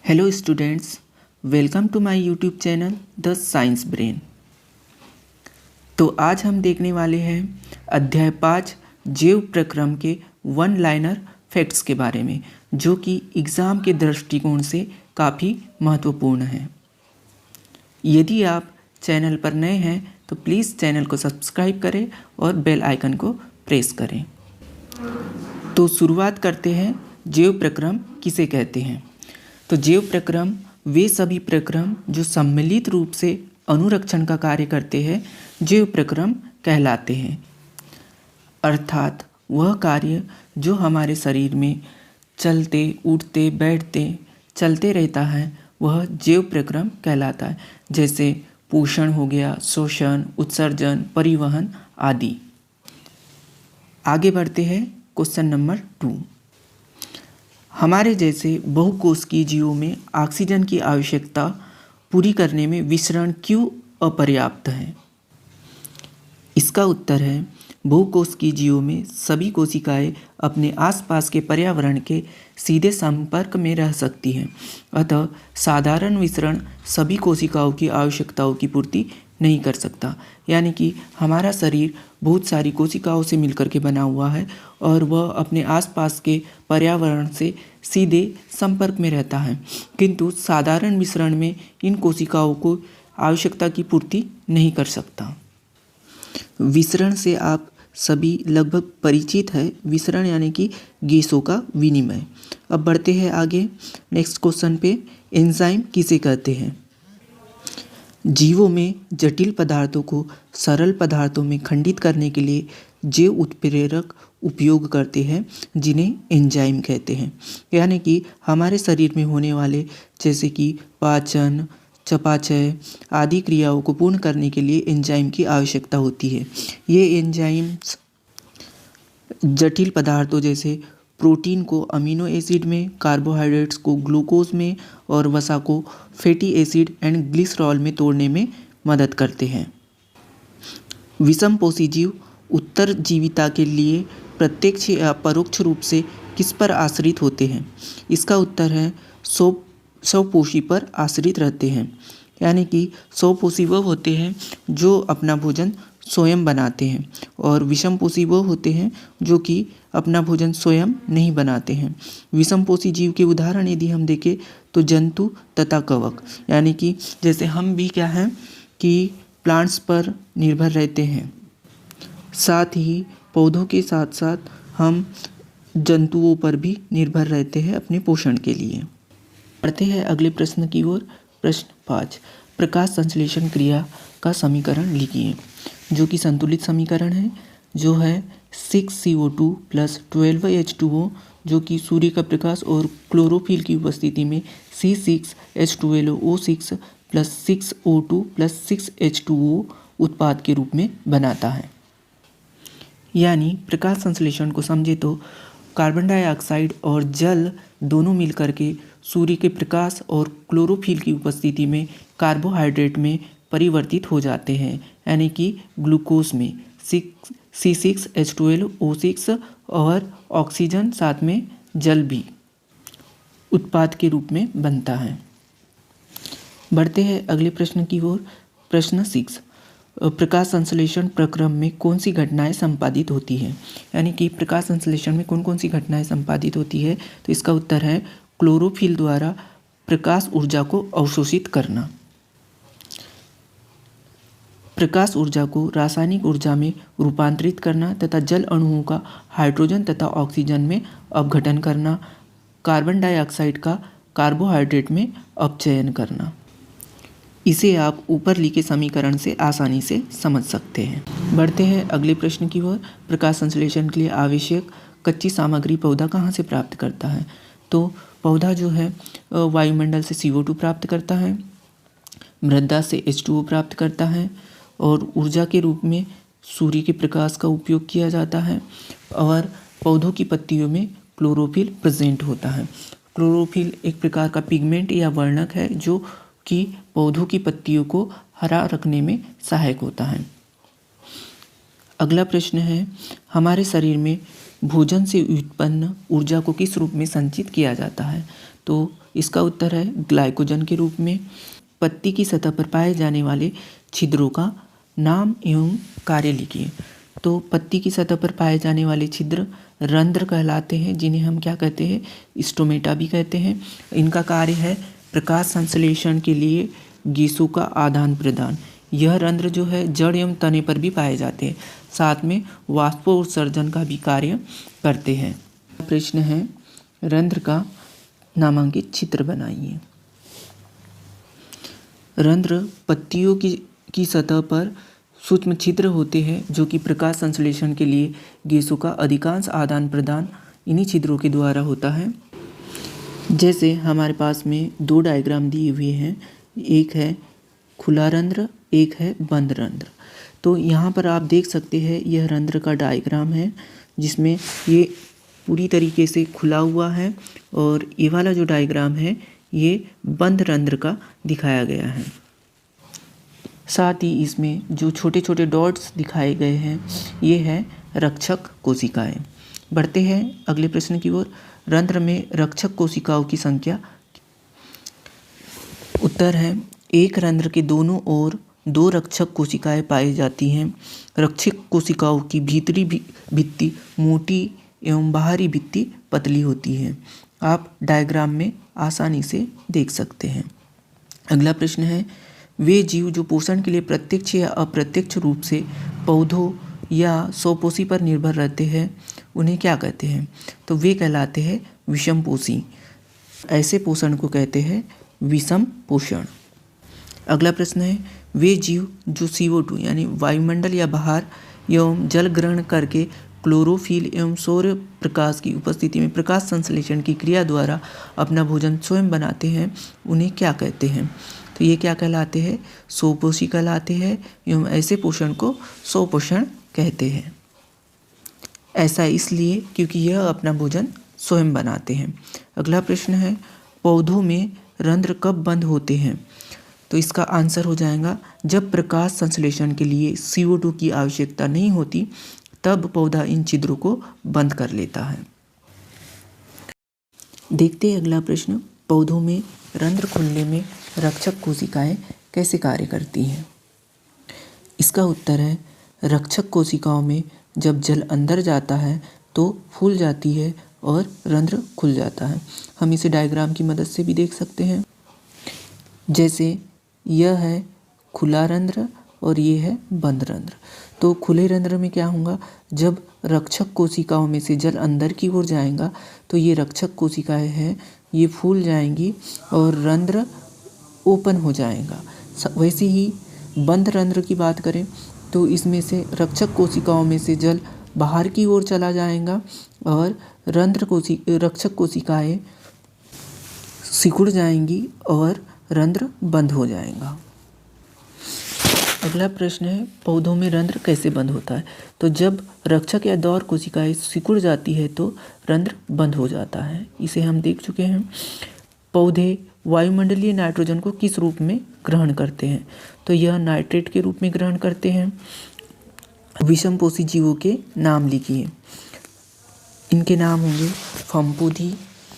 Hello students, welcome to my YouTube channel the science brain. तो आज हम देखने वाले हैं अध्याय 5 जैव प्रक्रम के वन लाइनर फैक्ट्स के बारे में, जो कि एग्ज़ाम के दृष्टिकोण से काफ़ी महत्वपूर्ण है। यदि आप चैनल पर नए हैं तो प्लीज़ चैनल को सब्सक्राइब करें और बेल आइकन को प्रेस करें। तो शुरुआत करते हैं, जैव प्रक्रम किसे कहते हैं। तो जैव प्रक्रम वे सभी प्रक्रम जो सम्मिलित रूप से अनुरक्षण का कार्य करते हैं जैव प्रक्रम कहलाते हैं। अर्थात वह कार्य जो हमारे शरीर में चलते उठते बैठते चलते रहता है वह जैव प्रक्रम कहलाता है, जैसे पोषण हो गया, शोषण, उत्सर्जन, परिवहन आदि। आगे बढ़ते हैं क्वेश्चन नंबर 2। हमारे जैसे बहुकोशिकीय जीवों में ऑक्सीजन की आवश्यकता पूरी करने में विसरण क्यों अपर्याप्त है? इसका उत्तर है, बहुकोशिकीय जीवों में सभी कोशिकाएं अपने आसपास के पर्यावरण के सीधे संपर्क में रह सकती हैं, अतः साधारण विसरण सभी कोशिकाओं की आवश्यकताओं की पूर्ति नहीं कर सकता। यानी कि हमारा शरीर बहुत सारी कोशिकाओं से मिलकर के बना हुआ है और वह अपने आसपास के पर्यावरण से सीधे संपर्क में रहता है, किंतु साधारण विसरण में इन कोशिकाओं को आवश्यकता की पूर्ति नहीं कर सकता। विसरण से आप सभी लगभग परिचित है। विसरण यानी कि गैसों का विनिमय। अब बढ़ते हैं आगे नेक्स्ट क्वेश्चन पे, एंजाइम किसे कहते हैं? जीवों में जटिल पदार्थों को सरल पदार्थों में खंडित करने के लिए जैव उत्प्रेरक उपयोग करते हैं, जिन्हें एंजाइम कहते हैं। यानी कि हमारे शरीर में होने वाले जैसे कि पाचन, चयापचय आदि क्रियाओं को पूर्ण करने के लिए एंजाइम की आवश्यकता होती है। ये एंजाइम्स जटिल पदार्थों जैसे प्रोटीन को अमीनो एसिड में, कार्बोहाइड्रेट्स को ग्लूकोज में और वसा को फैटी एसिड एंड ग्लिसरॉल में तोड़ने में मदद करते हैं। विषमपोषी जीव उत्तरजीविता के लिए प्रत्यक्ष या परोक्ष रूप से किस पर आश्रित होते हैं? इसका उत्तर है स्वपोषी पर आश्रित रहते हैं। यानी कि स्वपोषी वह होते हैं जो अपना भोजन स्वयं बनाते हैं और विषमपोषी वो होते हैं जो कि अपना भोजन स्वयं नहीं बनाते हैं। विषमपोषी जीव के उदाहरण यदि हम देखें तो जंतु तथा कवक, यानी कि जैसे हम भी क्या हैं कि प्लांट्स पर निर्भर रहते हैं, साथ ही पौधों के साथ साथ हम जंतुओं पर भी निर्भर रहते हैं अपने पोषण के लिए। बढ़ते हैं अगले प्रश्न की ओर। प्रश्न 5, प्रकाश संश्लेषण क्रिया का समीकरण लिखिए, जो कि संतुलित समीकरण है, जो है 6CO2 + 12H2O, जो कि सूर्य का प्रकाश और क्लोरोफिल की उपस्थिति में C6H12O6 + 6O2 + 6H2O उत्पाद के रूप में बनाता है। यानी प्रकाश संश्लेषण को समझे तो कार्बन डाइऑक्साइड और जल दोनों मिलकर के सूर्य के प्रकाश और क्लोरोफिल की उपस्थिति में कार्बोहाइड्रेट में परिवर्तित हो जाते हैं, यानी कि ग्लूकोज में C6H12O6 और ऑक्सीजन साथ में जल भी उत्पाद के रूप में बनता है। बढ़ते हैं अगले प्रश्न की ओर। प्रश्न 6, प्रकाश संश्लेषण प्रक्रम में कौन सी घटनाएं संपादित होती हैं? यानी कि प्रकाश संश्लेषण में कौन कौन सी घटनाएं संपादित होती है? तो इसका उत्तर है क्लोरोफिल द्वारा प्रकाश ऊर्जा को अवशोषित करना। प्रकाश ऊर्जा को रासायनिक ऊर्जा में रूपांतरित करना तथा जल अणुओं का हाइड्रोजन तथा ऑक्सीजन में अपघटन करना, कार्बन डाइऑक्साइड का कार्बोहाइड्रेट में अपचयन करना। इसे आप ऊपर लिखे समीकरण से आसानी से समझ सकते हैं। बढ़ते हैं अगले प्रश्न की ओर। प्रकाश संश्लेषण के लिए आवश्यक कच्ची सामग्री पौधा कहाँ से प्राप्त करता है? तो पौधा जो है वायुमंडल से CO2 प्राप्त करता है, मृदा से H2O प्राप्त करता है और ऊर्जा के रूप में सूर्य के प्रकाश का उपयोग किया जाता है और पौधों की पत्तियों में क्लोरोफिल प्रेजेंट होता है। क्लोरोफिल एक प्रकार का पिगमेंट या वर्णक है जो कि पौधों की पत्तियों को हरा रखने में सहायक होता है। अगला प्रश्न है, हमारे शरीर में भोजन से उत्पन्न ऊर्जा को किस रूप में संचित किया जाता है? तो इसका उत्तर है ग्लाइकोजन के रूप में। पत्ती की सतह पर पाए जाने वाले छिद्रों का नाम एवं कार्य लिखिए। तो पत्ती की सतह पर पाए जाने वाले छिद्र रंध्र कहलाते हैं, जिन्हें हम क्या कहते हैं, स्टोमेटा भी कहते हैं। इनका कार्य है प्रकाश संश्लेषण के लिए गैसों का आदान प्रदान। यह रंध्र जो है जड़ एवं तने पर भी पाए जाते हैं, साथ में वाष्पोत्सर्जन का भी कार्य करते हैं। प्रश्न है, रंध्र का नामांकित चित्र बनाइए। रंध्र पत्तियों की सतह पर सूक्ष्म छिद्र होते हैं जो कि प्रकाश संश्लेषण के लिए गैसों का अधिकांश आदान प्रदान इन्हीं छिद्रों के द्वारा होता है। जैसे हमारे पास में दो डायग्राम दिए हुए हैं, एक है खुला रंध्र, एक है बंद रंध्र। तो यहाँ पर आप देख सकते हैं यह रंध्र का डायग्राम है जिसमें ये पूरी तरीके से खुला हुआ है, और ये वाला जो डायग्राम है ये बंद रंध्र का दिखाया गया है। साथ ही इसमें जो छोटे छोटे डॉट्स दिखाए गए हैं ये है रक्षक कोशिकाएं। बढ़ते हैं अगले प्रश्न की ओर। रंध्र में रक्षक कोशिकाओं की संख्या। उत्तर है, एक रंध्र के दोनों ओर दो रक्षक कोशिकाएं पाई जाती हैं। रक्षक कोशिकाओं की भीतरी भित्ति मोटी एवं बाहरी भित्ति पतली होती है। आप डायग्राम में आसानी से देख सकते हैं। अगला प्रश्न है, वे जीव जो पोषण के लिए प्रत्यक्ष या अप्रत्यक्ष रूप से पौधों या स्वपोषी पर निर्भर रहते हैं उन्हें क्या कहते हैं? तो वे कहलाते हैं विषमपोषी। ऐसे पोषण को कहते हैं विषम पोषण। अगला प्रश्न है, वे जीव जो CO2 यानी वायुमंडल या बाहर एवं जल ग्रहण करके क्लोरोफिल एवं सौर प्रकाश की उपस्थिति में प्रकाश संश्लेषण की क्रिया द्वारा अपना भोजन स्वयं बनाते हैं उन्हें क्या कहते हैं? तो ये क्या कहलाते हैं? स्वपोषी कहलाते हैं एवं ऐसे पोषण को स्वपोषण कहते हैं। ऐसा इसलिए क्योंकि यह अपना भोजन स्वयं बनाते हैं। अगला प्रश्न है, पौधों में रंध्र कब बंद होते हैं? तो इसका आंसर हो जाएगा जब प्रकाश संश्लेषण के लिए CO2 की आवश्यकता नहीं होती, तब पौधा इन छिद्रों को बंद कर लेता है। देखते हैं अगला प्रश्न, पौधों में रंध्र खुलने में रक्षक कोशिकाएं कैसे कार्य करती हैं? इसका उत्तर है, रक्षक कोशिकाओं में जब जल अंदर जाता है तो फूल जाती है और रंध्र खुल जाता है। हम इसे डायग्राम की मदद से भी देख सकते हैं। जैसे यह है खुला रंध्र और ये है बंद रंध्र। तो खुले रंध्र में क्या होगा, जब रक्षक कोशिकाओं में से जल अंदर की ओर जाएगा तो ये रक्षक कोशिकाएं हैं, ये फूल जाएंगी और रंध्र ओपन हो जाएगा। वैसे ही बंद रंध्र की बात करें तो इसमें से रक्षक कोशिकाओं में से जल बाहर की ओर चला जाएगा और रक्षक कोशिकाएं सिकुड़ जाएंगी और रंध्र बंद हो जाएगा। अगला प्रश्न है, पौधों में रंध्र कैसे बंद होता है? तो जब रक्षक या दौर कोशिकाएं सिकुड़ जाती है तो रंध्र बंद हो जाता है। इसे हम देख चुके हैं। पौधे वायुमंडलीय नाइट्रोजन को किस रूप में ग्रहण करते हैं? तो यह नाइट्रेट के रूप में ग्रहण करते हैं। विषमपोषी जीवों के नाम लिखिए। इनके नाम होंगे फफूंदी,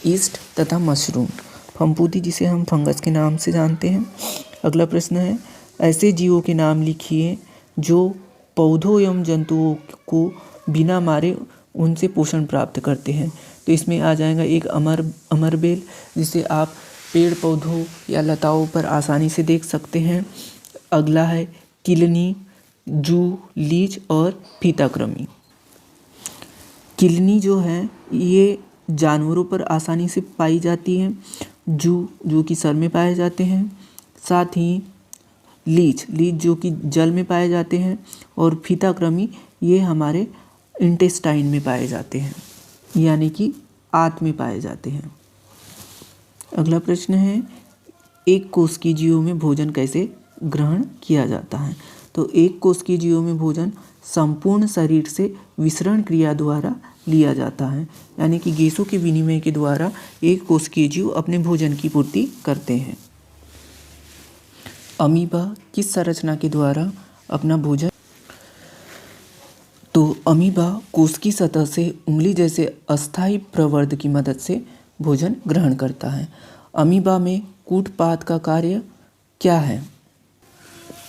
ईस्ट तथा मशरूम। फफूंदी जिसे हम फंगस के नाम से जानते हैं। अगला प्रश्न है, ऐसे जीवों के नाम लिखिए जो पौधों एवं जंतुओं को बिना मारे उनसे पोषण प्राप्त करते हैं। तो इसमें आ जाएगा एक अमरबेल, जिसे आप पेड़ पौधों या लताओं पर आसानी से देख सकते हैं। अगला है किलनी, जू, लीच और फीताकृमि। किलनी जो है ये जानवरों पर आसानी से पाई जाती है। जू जो कि सर में पाए जाते हैं। साथ ही लीच जो कि जल में पाए जाते हैं। और फीताकृमि ये हमारे इंटेस्टाइन में पाए जाते हैं, यानी कि आंत में पाए जाते हैं। अगला प्रश्न है, एक कोशिकीय जीवों में भोजन कैसे ग्रहण किया जाता है? तो एक कोशिकीय जीवों में भोजन संपूर्ण शरीर से विसरण क्रिया द्वारा लिया जाता है, यानी कि गैसों के विनिमय के द्वारा एक कोशिकीय जीव अपने भोजन की पूर्ति करते हैं। अमीबा किस संरचना के द्वारा अपना भोजन? तो अमीबा कोशिकीय सतह से उंगली जैसे अस्थायी प्रवर्ध की मदद से भोजन ग्रहण करता है। अमीबा में कूटपाद का कार्य क्या है?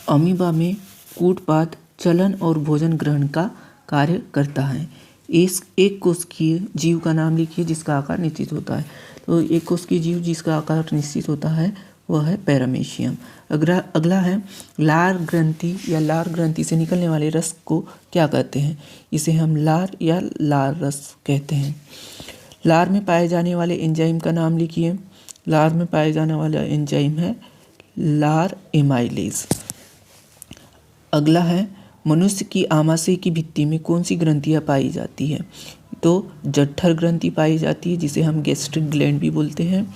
अमीबा में कूटपाद चलन और भोजन ग्रहण का कार्य करता है। इस एक कोशिकीय जीव का नाम लिखिए जिसका आकार निश्चित होता है। तो एक कोशिकीय जीव जिसका आकार निश्चित होता है वह है पैरामीशियम। अगला है लार ग्रंथि या लार ग्रंथि से निकलने वाले रस को क्या कहते हैं? इसे हम लार या लार रस कहते हैं। लार में पाए जाने वाले एंजाइम का नाम लिखिए। लार में पाए जाने वाला एंजाइम है लार एमाइलेज। अगला है मनुष्य की आमाशय की भित्ति में कौन सी ग्रंथियाँ पाई जाती है? तो जठर ग्रंथि पाई जाती है जिसे हम गैस्ट्रिक ग्लैंड भी बोलते हैं।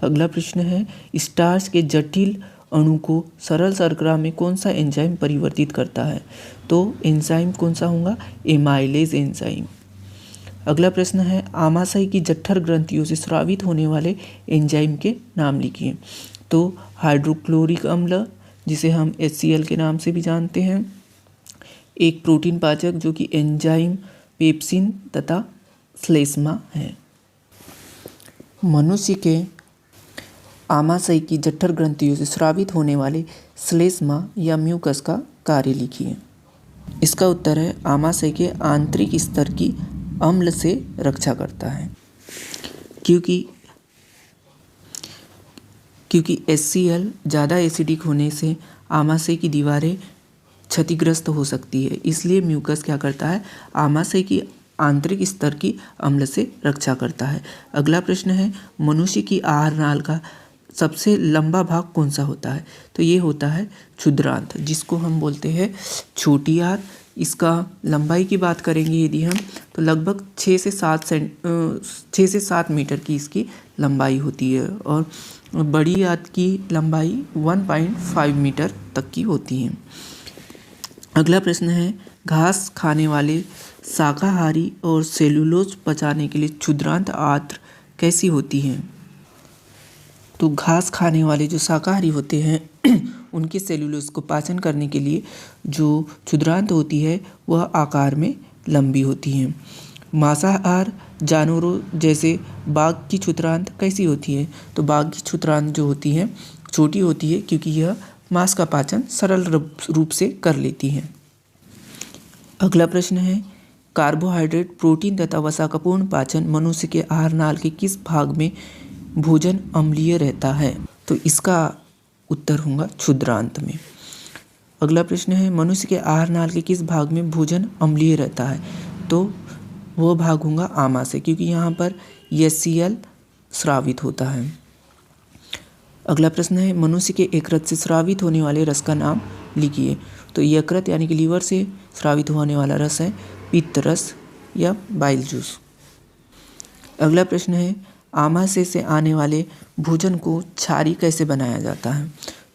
अगला प्रश्न है स्टार्च के जटिल अणु को सरल शर्करा में कौन सा एंजाइम परिवर्तित करता है? तो एंजाइम कौन सा होगा? Amylase enzyme. अगला प्रश्न है आमाशय की जठर ग्रंथियों से स्रावित होने वाले एंजाइम के नाम लिखिए। तो हाइड्रोक्लोरिक अम्ल जिसे हम HCl के नाम से भी जानते हैं, एक प्रोटीन पाचक जो कि एंजाइम पेप्सिन तथा श्लेष्मा है। मनुष्य के आमाशय की जठर ग्रंथियों से स्रावित होने वाले श्लेष्मा या म्यूकस का कार्य लिखिए। इसका उत्तर है आमाशय के आंतरिक स्तर की अम्ल से रक्षा करता है। क्योंकि HCl ज़्यादा एसिडिक होने से आमाशय की दीवारें क्षतिग्रस्त हो सकती है, इसलिए म्यूकस क्या करता है? आमाशय की आंतरिक स्तर की अम्ल से रक्षा करता है। अगला प्रश्न है मनुष्य की आहार नाल का सबसे लंबा भाग कौन सा होता है? तो ये होता है क्षुद्रांत, जिसको हम बोलते हैं छोटी आंत। इसका लंबाई की बात करेंगे यदि हम, तो लगभग 6 से 7 मीटर की इसकी लंबाई होती है और बड़ी आंत की लंबाई 1.5 मीटर तक की होती है। अगला प्रश्न है घास खाने वाले शाकाहारी और सेलुलोज पचाने के लिए क्षुद्रांत आंत्र कैसी होती है? तो घास खाने वाले जो शाकाहारी होते हैं उनके सेलुलोज को पाचन करने के लिए जो क्षुद्रांत होती है वह आकार में लंबी होती है। मांसाहार जानवरों जैसे बाघ की क्षुद्रांत कैसी होती है? तो बाघ की क्षुद्रांत जो होती है छोटी होती है क्योंकि यह मांस का पाचन सरल रूप से कर लेती है। अगला प्रश्न है कार्बोहाइड्रेट, प्रोटीन तथा वसा का पूर्ण पाचन मनुष्य के आहार नाल के किस भाग में भोजन अम्लीय रहता है? तो इसका उत्तर होगा क्षुद्रांत में। अगला प्रश्न है मनुष्य के आहार नाल के किस भाग में भोजन अम्लीय रहता है? तो वह भाग होगा आमाशय, क्योंकि यहाँ पर HCl स्रावित होता है। अगला प्रश्न है मनुष्य के यकृत से स्रावित होने वाले रस का नाम लिखिए। तो यकृत यानी कि लीवर से स्रावित होने वाला रस है पित्त रस या बाइल जूस। अगला प्रश्न है आमाशय से आने वाले भोजन को क्षारी कैसे बनाया जाता है?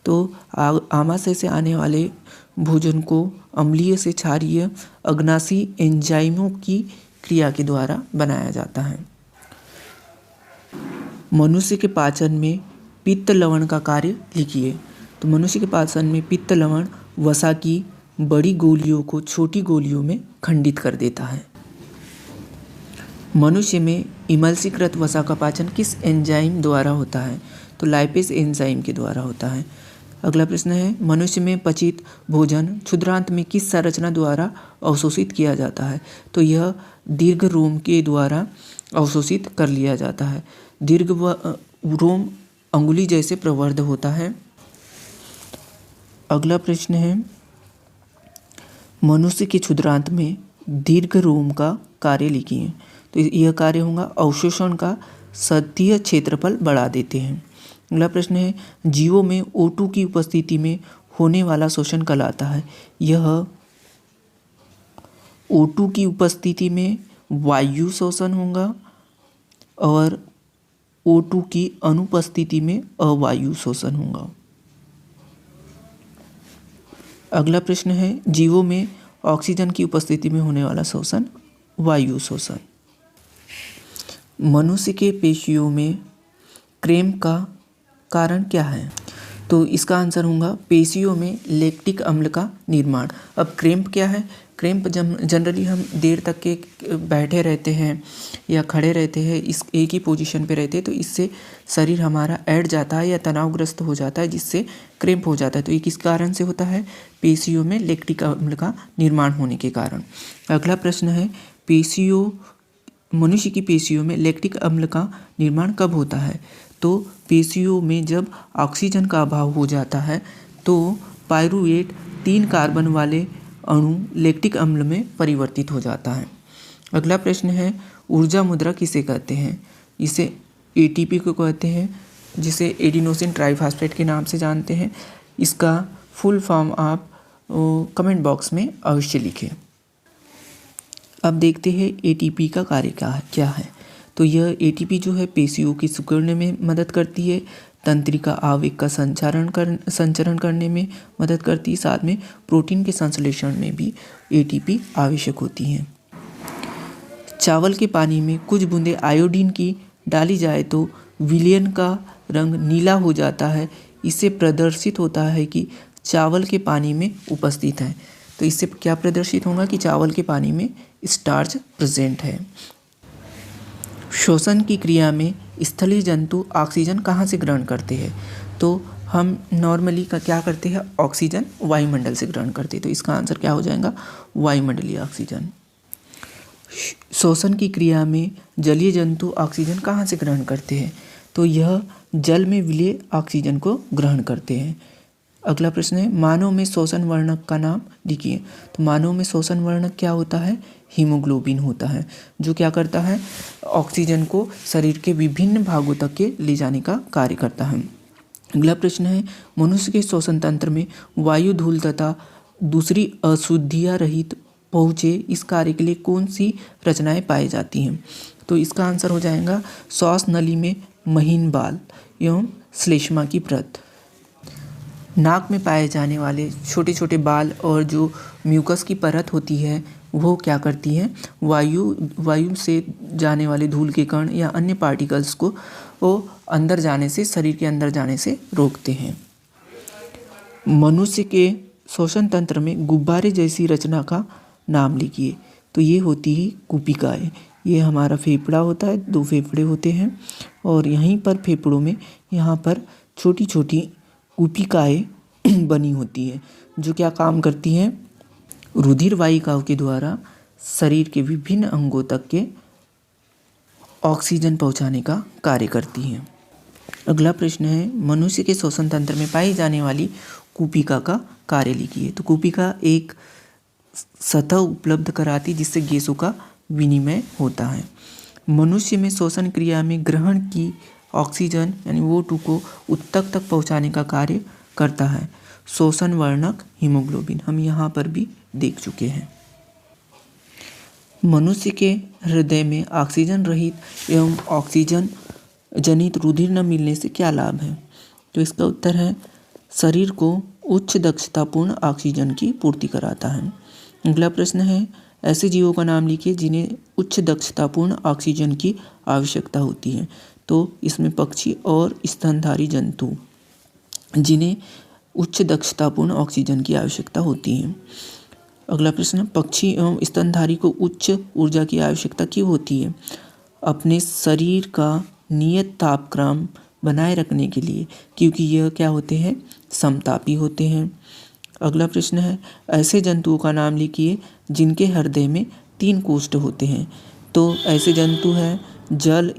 तो आमाशय से आने वाले भोजन को अम्लीय से क्षारीय अग्नाशी एंजाइमों की क्रिया के द्वारा बनाया जाता है। मनुष्य के पाचन में पित्त लवण का कार्य लिखिए। तो मनुष्य के पाचन में पित्त लवण वसा की बड़ी गोलियों को छोटी गोलियों में खंडित कर देता है। मनुष्य में इमल्सीकृत वसा का पाचन किस एंजाइम द्वारा होता है? तो लाइपेज एंजाइम के द्वारा होता है। अगला प्रश्न है मनुष्य में पचित भोजन क्षुद्रांत में किस संरचना द्वारा अवशोषित किया जाता है? तो यह दीर्घ रोम के द्वारा अवशोषित कर लिया जाता है। दीर्घ रोम अंगुली जैसे प्रवर्ध होता है। अगला प्रश्न है मनुष्य के क्षुद्रांत में दीर्घ रोम का कार्य लिखिए। तो यह कार्य होगा अवशोषण का सतहीय क्षेत्रफल बढ़ा देते हैं। अगला प्रश्न है जीवों में O2 की उपस्थिति में होने वाला शोषण कहलाता है। यह O2 की उपस्थिति में वायु शोषण होगा और O2 की अनुपस्थिति में अवायु शोषण होगा। अगला प्रश्न है जीवों में ऑक्सीजन की उपस्थिति में होने वाला शोषण वायु शोषण। मनुष्य के पेशियों में क्रैम्प का कारण क्या है? तो इसका आंसर होगा पेशियों में लैक्टिक अम्ल का निर्माण। अब क्रैम्प क्या है? क्रैम्प जनरली हम देर तक के बैठे रहते हैं या खड़े रहते हैं, इस एक ही पोजीशन पे रहते हैं, तो इससे शरीर हमारा ऐड जाता है या तनावग्रस्त हो जाता है, जिससे क्रैम्प हो जाता है। तो ये किस कारण से होता है? पेशियों में लैक्टिक अम्ल का निर्माण होने के कारण। अगला प्रश्न है, मनुष्य की पेशियों में लैक्टिक अम्ल का निर्माण कब होता है? तो पेशियों में जब ऑक्सीजन का अभाव हो जाता है तो पायरूवेट 3 कार्बन वाले अणु लैक्टिक अम्ल में परिवर्तित हो जाता है। अगला प्रश्न है, ऊर्जा मुद्रा किसे कहते हैं? इसे एटीपी को कहते हैं, जिसे एडिनोसिन ट्राइफॉस्फेट के नाम से जानते हैं। इसका फुल फॉर्म आप कमेंट बॉक्स में अवश्य लिखें। अब देखते हैं एटीपी का कार्य क्या है। तो यह एटीपी जो है पेशियों की सिकुड़ने में मदद करती है, तंत्रिका आवेग का संचरण करने में मदद करती है, साथ में प्रोटीन के संश्लेषण में भी एटीपी आवश्यक होती है। चावल के पानी में कुछ बूंदें आयोडीन की डाली जाए तो विलयन का रंग नीला हो जाता है। इससे प्रदर्शित होता है कि चावल के पानी में उपस्थित है। तो इससे क्या प्रदर्शित होगा कि चावल के पानी में स्टार्च प्रेजेंट है। श्वसन की क्रिया में स्थलीय जंतु ऑक्सीजन कहाँ से ग्रहण करते हैं? तो हम नॉर्मली क्या करते हैं? ऑक्सीजन वायुमंडल से ग्रहण करते हैं। तो इसका आंसर क्या हो जाएगा? वायुमंडलीय ऑक्सीजन। श्वसन की क्रिया में जलीय जंतु ऑक्सीजन कहाँ से ग्रहण करते हैं? तो यह जल में विलीय ऑक्सीजन को ग्रहण करते हैं। अगला प्रश्न है, मानव में श्वसन वर्णक का नाम लिखिए। तो मानव में श्वसन वर्णक क्या होता है? हीमोग्लोबिन होता है, जो क्या करता है? ऑक्सीजन को शरीर के विभिन्न भागों तक के ले जाने का कार्य करता है। अगला प्रश्न है, मनुष्य के श्वसन तंत्र में वायु, धूल तथा दूसरी अशुद्धियाँ रहित पहुँचे इस कार्य के लिए कौन सी रचनाएं पाई जाती हैं? तो इसका आंसर हो जाएगा श्वास नली में महीन बाल एवं श्लेष्मा की परत। नाक में पाए जाने वाले छोटे छोटे बाल और जो म्यूकस की परत होती है वो क्या करती है? वायु से जाने वाले धूल के कण या अन्य पार्टिकल्स को वो अंदर जाने से, शरीर के अंदर जाने से रोकते हैं। मनुष्य के श्वसन तंत्र में गुब्बारे जैसी रचना का नाम लिखिए। तो ये होती है कूपिकाएँ। ये हमारा फेफड़ा होता है, 2 फेफड़े होते हैं और यहीं पर फेफड़ों में यहाँ पर छोटी छोटी कूपिकाएँ बनी होती है, जो क्या काम करती हैं? रुधिर वाहिकाओं के द्वारा शरीर के विभिन्न अंगों तक के ऑक्सीजन पहुंचाने का कार्य करती हैं। अगला प्रश्न है, मनुष्य के श्वसन तंत्र में पाई जाने वाली कूपिका का कार्य लिखिए। तो कूपिका एक सतह उपलब्ध कराती जिससे गैसों का विनिमय होता है। मनुष्य में श्वसन क्रिया में ग्रहण की ऑक्सीजन यानी O2 को ऊतक तक पहुंचाने का कार्य करता है श्वसन वर्णक हीमोग्लोबिन। हम यहाँ पर भी देख चुके हैं। मनुष्य के हृदय में ऑक्सीजन रहित एवं ऑक्सीजन जनित रुधिर न मिलने से क्या लाभ है? तो इसका उत्तर है शरीर को उच्च दक्षतापूर्ण ऑक्सीजन की पूर्ति कराता है। अगला प्रश्न है, ऐसे जीवों का नाम लिखिए जिन्हें उच्च दक्षतापूर्ण ऑक्सीजन की आवश्यकता होती है। तो इसमें पक्षी और स्तनधारी जंतु जिन्हें उच्च दक्षतापूर्ण ऑक्सीजन की आवश्यकता होती है। अगला प्रश्न, पक्षी एवं स्तनधारी को उच्च ऊर्जा की आवश्यकता क्यों होती है? अपने शरीर का नियत तापक्रम बनाए रखने के लिए, क्योंकि यह क्या होते हैं? समतापी होते हैं। अगला प्रश्न है, ऐसे जंतुओं का नाम लिखिए जिनके हृदय में 3 कोष्ठ होते हैं। तो ऐसे जंतु हैं जल,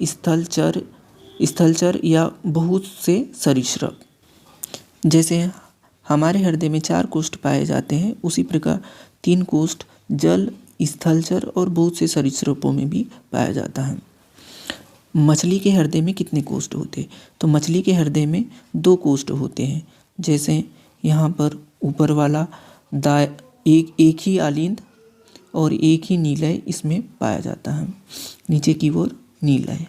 स्थलचर या बहुत से सरीसृप। जैसे हमारे हृदय में 4 कोष्ठ पाए जाते हैं, उसी प्रकार 3 कोष्ठ जल, स्थलचर और बहुत से सरीसृपों में भी पाया जाता है। मछली के हृदय में कितने कोष्ठ होते हैं? तो मछली के हृदय में 2 कोष्ठ होते हैं। जैसे यहाँ पर ऊपर वाला एक ही आलिंद और एक ही नीलय इसमें पाया जाता है, नीचे की ओर नीलय।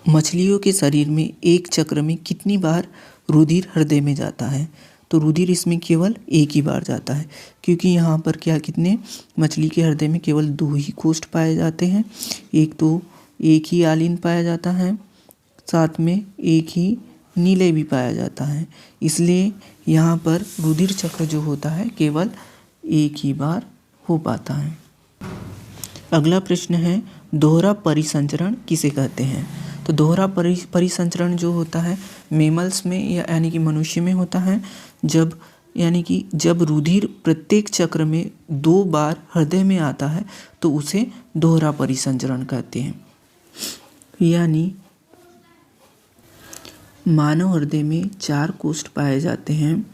मछलियों के शरीर में एक चक्र में कितनी बार रुधिर हृदय में जाता है? तो रुधिर इसमें केवल एक ही बार जाता है, क्योंकि यहाँ पर कितने मछली के हृदय में केवल 2 ही कोष्ठ पाए जाते हैं। एक तो एक ही आलिंद पाया जाता है, साथ में एक ही नीले भी पाया जाता है। इसलिए यहाँ पर रुधिर चक्र जो होता है केवल एक ही बार हो पाता है। अगला प्रश्न है दोहरा परिसंचरण किसे कहते हैं? तो दोहरा परिसंचरण जो होता है मेमल्स में यानी कि मनुष्य में होता है, जब रुधिर प्रत्येक चक्र में 2 बार हृदय में आता है तो उसे दोहरा परिसंचरण कहते हैं। यानी मानव हृदय में 4 कोष्ठ पाए जाते हैं,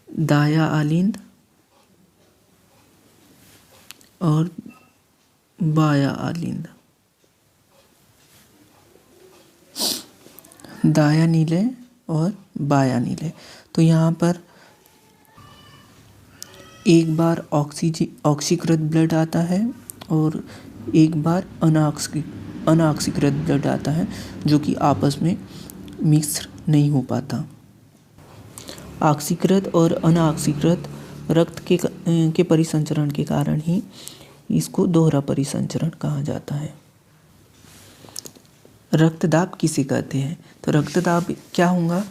दाया आलिंद और बाया आलिंद। दाया नीले और बाया नीले। तो यहाँ पर एक बार ऑक्सीकृत ब्लड आता है और एक बार अनऑक्सीकृत ब्लड आता है, जो कि आपस में मिक्स नहीं हो पाता। ऑक्सीकृत और अनऑक्सीकृत रक्त के परिसंचरण के कारण ही इसको दोहरा परिसंचरण कहा जाता है। रक्तदाब किसे कहते हैं? तो रक्तदाब क्या होगा?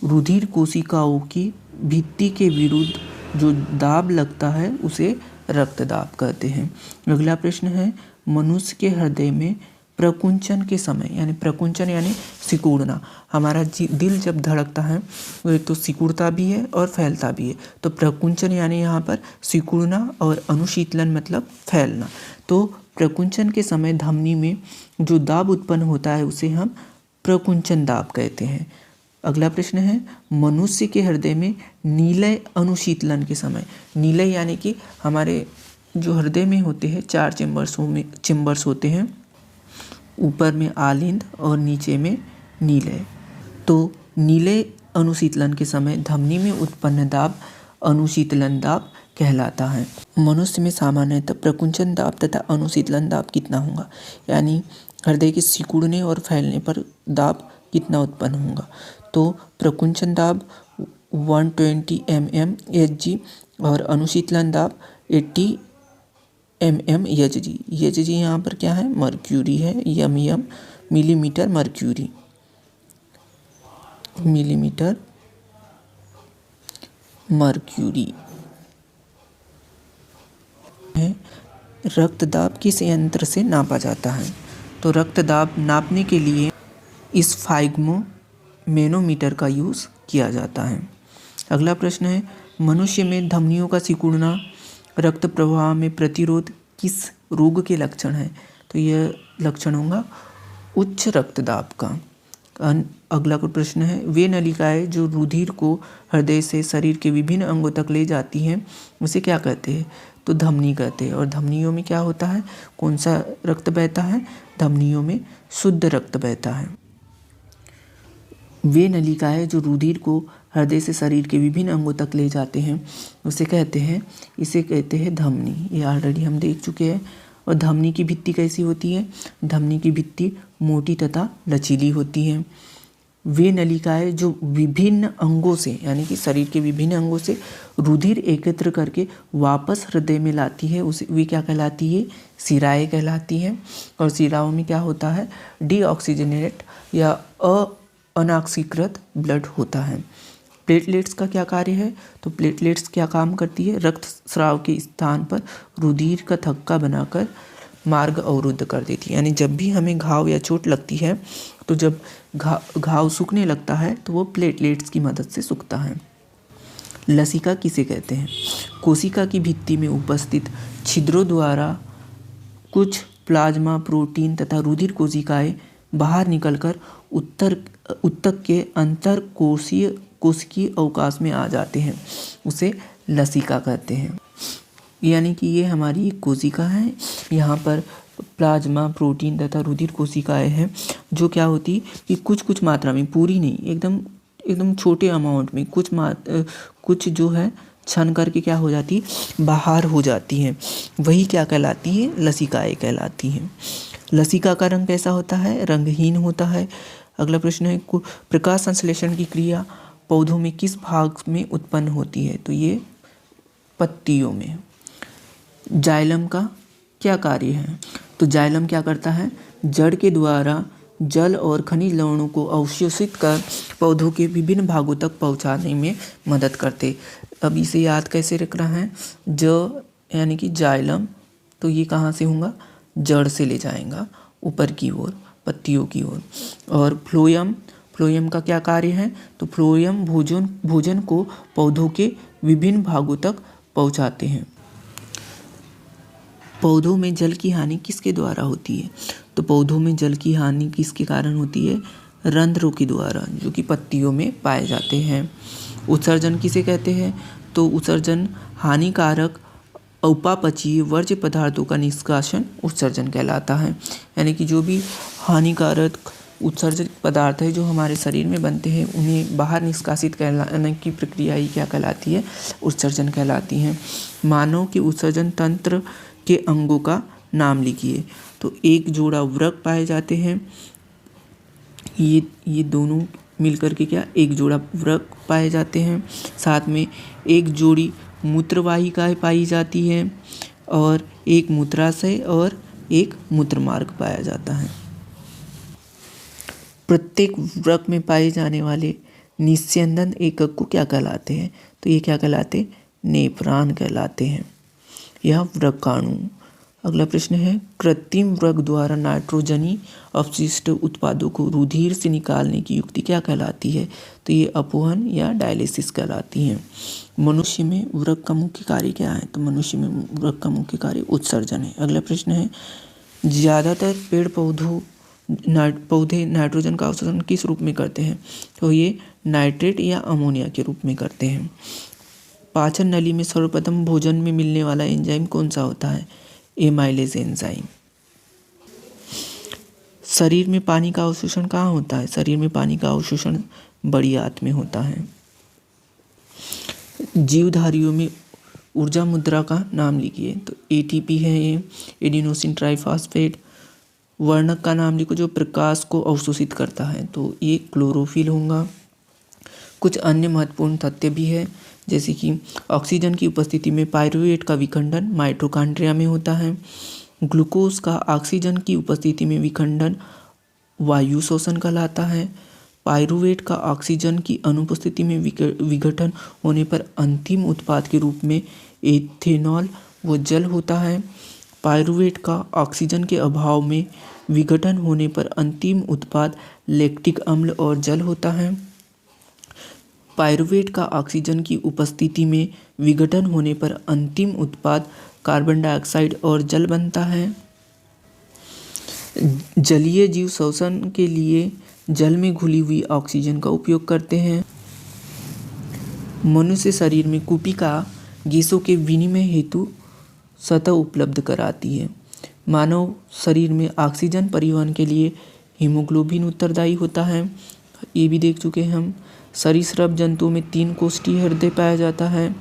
रुधिर कोशिकाओं की भित्ति के विरुद्ध जो दाब लगता है उसे रक्तदाब कहते हैं। अगला प्रश्न है मनुष्य के हृदय में प्रकुंचन के समय, यानी प्रकुंचन यानी सिकुड़ना, हमारा दिल जब धड़कता है वो एक तो सिकुड़ता भी है और फैलता भी है। तो प्रकुंचन यानी यहाँ पर सिकुड़ना और अनुशीतलन मतलब फैलना। तो प्रकुंचन के समय धमनी में जो दाब उत्पन्न होता है उसे हम प्रकुंचन दाब कहते हैं। अगला प्रश्न है मनुष्य के हृदय में नीलय अनुशीतलन के समय, नीलय यानी कि हमारे जो हृदय में होते हैं 4 चेम्बर्स होते हैं, ऊपर में आलिंद और नीचे में नीलय। तो नीलय अनुशीतलन के समय धमनी में उत्पन्न दाब अनुशीतलन दाब कहलाता है। मनुष्य में सामान्यतः प्रकुंचन दाब तथा अनुशीतलन दाब कितना होगा, यानी हृदय के सिकुड़ने और फैलने पर दाब कितना उत्पन्न होगा? तो प्रकुंचन दाब 120 mmHg और अनुशीतलन दाब 80 mmHg। Hg यहाँ पर क्या है? मर्क्यूरी है, mm millimetre mercury, millimetre mercury है। रक्तदाब किस यंत्र से नापा जाता है? तो रक्तदाब नापने के लिए स्फाइग्मो मैनोमीटर का यूज़ किया जाता है। अगला प्रश्न है मनुष्य में धमनियों का सिकुड़ना रक्त प्रवाह में प्रतिरोध किस रोग के लक्षण है? तो यह लक्षण होगा उच्च रक्तदाब का। अगला प्रश्न है वे नलिकाएं जो रुधिर को हृदय से शरीर के विभिन्न अंगों तक ले जाती हैं उसे क्या कहते हैं? तो धमनी कहते हैं। और धमनियों में क्या होता है? कौन सा रक्त बहता है? धमनियों में शुद्ध रक्त बहता है। वे नलिकाएं जो रुधिर को हृदय से शरीर के विभिन्न अंगों तक ले जाते हैं इसे कहते हैं धमनी। ये ऑलरेडी हम देख चुके हैं। और धमनी की भित्ति कैसी होती है? धमनी की भित्ति मोटी तथा लचीली होती है। वे नलिकाएं जो विभिन्न अंगों से यानी कि शरीर के विभिन्न अंगों से रुधिर एकत्र करके वापस हृदय में लाती है उसे वे क्या कहलाती है? शिराएं कहलाती हैं। और शिराओं में क्या होता है? डीऑक्सीजनेट या अनऑक्सीकृत ब्लड होता है। प्लेटलेट्स का क्या कार्य है? तो प्लेटलेट्स क्या काम करती है? रक्त स्राव के स्थान पर रुधिर का थक्का बनाकर मार्ग अवरुद्ध कर देती है। यानी जब भी हमें घाव या चोट लगती है तो जब घाव सूखने लगता है तो वो प्लेटलेट्स की मदद से सूखता है। लसिका किसे कहते हैं? कोशिका की भित्ति में उपस्थित छिद्रों द्वारा कुछ प्लाज्मा प्रोटीन तथा रुधिर कोशिकाएं बाहर निकलकर उत्तक के अंतर कोशिकीय अवकाश में आ जाते हैं, उसे लसिका कहते हैं। यानी कि ये हमारी एक कोशिका है, यहाँ पर प्लाज्मा प्रोटीन तथा रुधिर कोशिकाएं हैं जो क्या होती कि कुछ मात्रा में, पूरी नहीं, एकदम छोटे अमाउंट में कुछ जो है छन करके क्या हो जाती है? बाहर हो जाती हैं। वही क्या कहलाती है? लसिकाएं कहलाती हैं। लसिका का रंग कैसा होता है? रंगहीन होता है। अगला प्रश्न है प्रकाश संश्लेषण की क्रिया पौधों में किस भाग में उत्पन्न होती है? तो ये पत्तियों में। जाइलम का क्या कार्य है? तो जाइलम क्या करता है? जड़ के द्वारा जल और खनिज लवणों को अवशोषित कर पौधों के विभिन्न भागों तक पहुंचाने में मदद करते। अब इसे याद कैसे रखना है, ज यानी कि जाइलम, तो ये कहाँ से होगा, जड़ से ले जाएगा ऊपर की ओर, पत्तियों की ओर। और फ्लोएम, फ्लोएम का क्या कार्य है, तो फ्लोएम भोजन को पौधों के विभिन्न भागों तक पहुंचाते हैं। पौधों में जल की हानि किसके द्वारा होती है, तो पौधों में जल की हानि किसके कारण होती है, रंध्रों के द्वारा, जो कि पत्तियों में पाए जाते हैं। उत्सर्जन किसे कहते हैं, तो उत्सर्जन हानिकारक उपापचयी वर्ज्य पदार्थों का निष्कासन उत्सर्जन कहलाता है। यानी कि जो भी हानिकारक उत्सर्जित पदार्थ है जो हमारे शरीर में बनते हैं, उन्हें बाहर निष्कासित करने की प्रक्रिया ही क्या कहलाती है, उत्सर्जन कहलाती है। मानव के उत्सर्जन तंत्र के अंगों का नाम लिखिए, तो एक जोड़ा वृक्क पाए जाते हैं, ये दोनों मिलकर के क्या, एक जोड़ा वृक्क पाए जाते हैं। साथ में एक जोड़ी मूत्रवाहिकाएं पाई जाती है, और एक मूत्राशय और एक मूत्रमार्ग पाया जाता है। प्रत्येक वृक्क में पाए जाने वाले निस्यंदन एकक को क्या कहलाते हैं, तो ये क्या कहलाते हैं, नेफ्रॉन कहलाते हैं, यह वृक्काणु। अगला प्रश्न है, कृत्रिम वृक्क द्वारा नाइट्रोजनी अपशिष्ट उत्पादों को रुधिर से निकालने की युक्ति क्या कहलाती है, तो ये अपोहन या डायलिसिस कहलाती है। मनुष्य में वृक्क का मुख्य कार्य क्या है, तो मनुष्य में वृक्क का मुख्य कार्य उत्सर्जन है। अगला प्रश्न है, ज़्यादातर पेड़ पौधे नाइट्रोजन का अवशोषण किस रूप में करते हैं, तो ये नाइट्रेट या अमोनिया के रूप में करते हैं। पाचन नली में सर्वप्रथम भोजन में मिलने वाला एंजाइम कौन सा होता है, एमाइलेज एंजाइम। शरीर में पानी का अवशोषण कहाँ होता है, शरीर में पानी का अवशोषण बड़ी आंत में होता है। जीवधारियों में ऊर्जा मुद्रा का नाम लिखिए, तो एटीपी है ये, एडिनोसिन ट्राइफॉस्फेट। वर्णक का नाम लिखो जो प्रकाश को अवशोषित करता है, तो ये क्लोरोफिल होगा। कुछ अन्य महत्वपूर्ण तथ्य भी है, जैसे कि ऑक्सीजन की उपस्थिति में पायरूवेट का विखंडन माइटोकॉन्ड्रिया में होता है। ग्लूकोज का ऑक्सीजन की उपस्थिति में विखंडन वायु शोषण कहलाता है। पायरूवेट का ऑक्सीजन की अनुपस्थिति में विघटन होने पर अंतिम उत्पाद के रूप में एथेनॉल व जल होता है। पायरूवेट का ऑक्सीजन के अभाव में विघटन होने पर अंतिम उत्पाद लैक्टिक अम्ल और जल होता है। पायरूवेट का ऑक्सीजन की उपस्थिति में विघटन होने पर अंतिम उत्पाद कार्बन डाइऑक्साइड और जल बनता है। जलीय जीव श्वसन के लिए जल में घुली हुई ऑक्सीजन का उपयोग करते हैं। मनुष्य शरीर में कूपिका गैसों के विनिमय हेतु सतह उपलब्ध कराती है। मानव शरीर में ऑक्सीजन परिवहन के लिए हीमोग्लोबिन उत्तरदायी होता है, ये भी देख चुके हैं हम। सरीसृप जंतुओं में 3 कोष्ठीय हृदय पाया जाता है।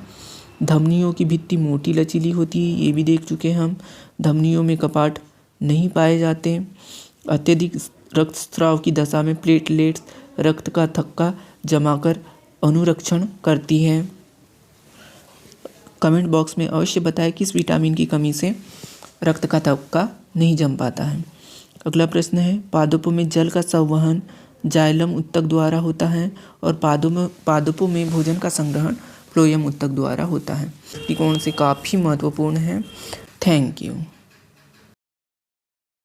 धमनियों की भित्ति मोटी लचीली होती है, ये भी देख चुके हैं हम। धमनियों में कपाट नहीं पाए जाते। अत्यधिक रक्तस्राव की दशा में प्लेटलेट्स रक्त का थक्का जमाकर अनुरक्षण करती है। कमेंट बॉक्स में अवश्य बताएं किस विटामिन की कमी से रक्त का थक्का नहीं जम पाता है। अगला प्रश्न है, पादपों में जल का संवहन जाइलम उत्तक द्वारा होता है और पादपों में भोजन का संग्रहण फ्लोएम उत्तक द्वारा होता है। दृष्टिकोण से काफ़ी महत्वपूर्ण है। Thank you.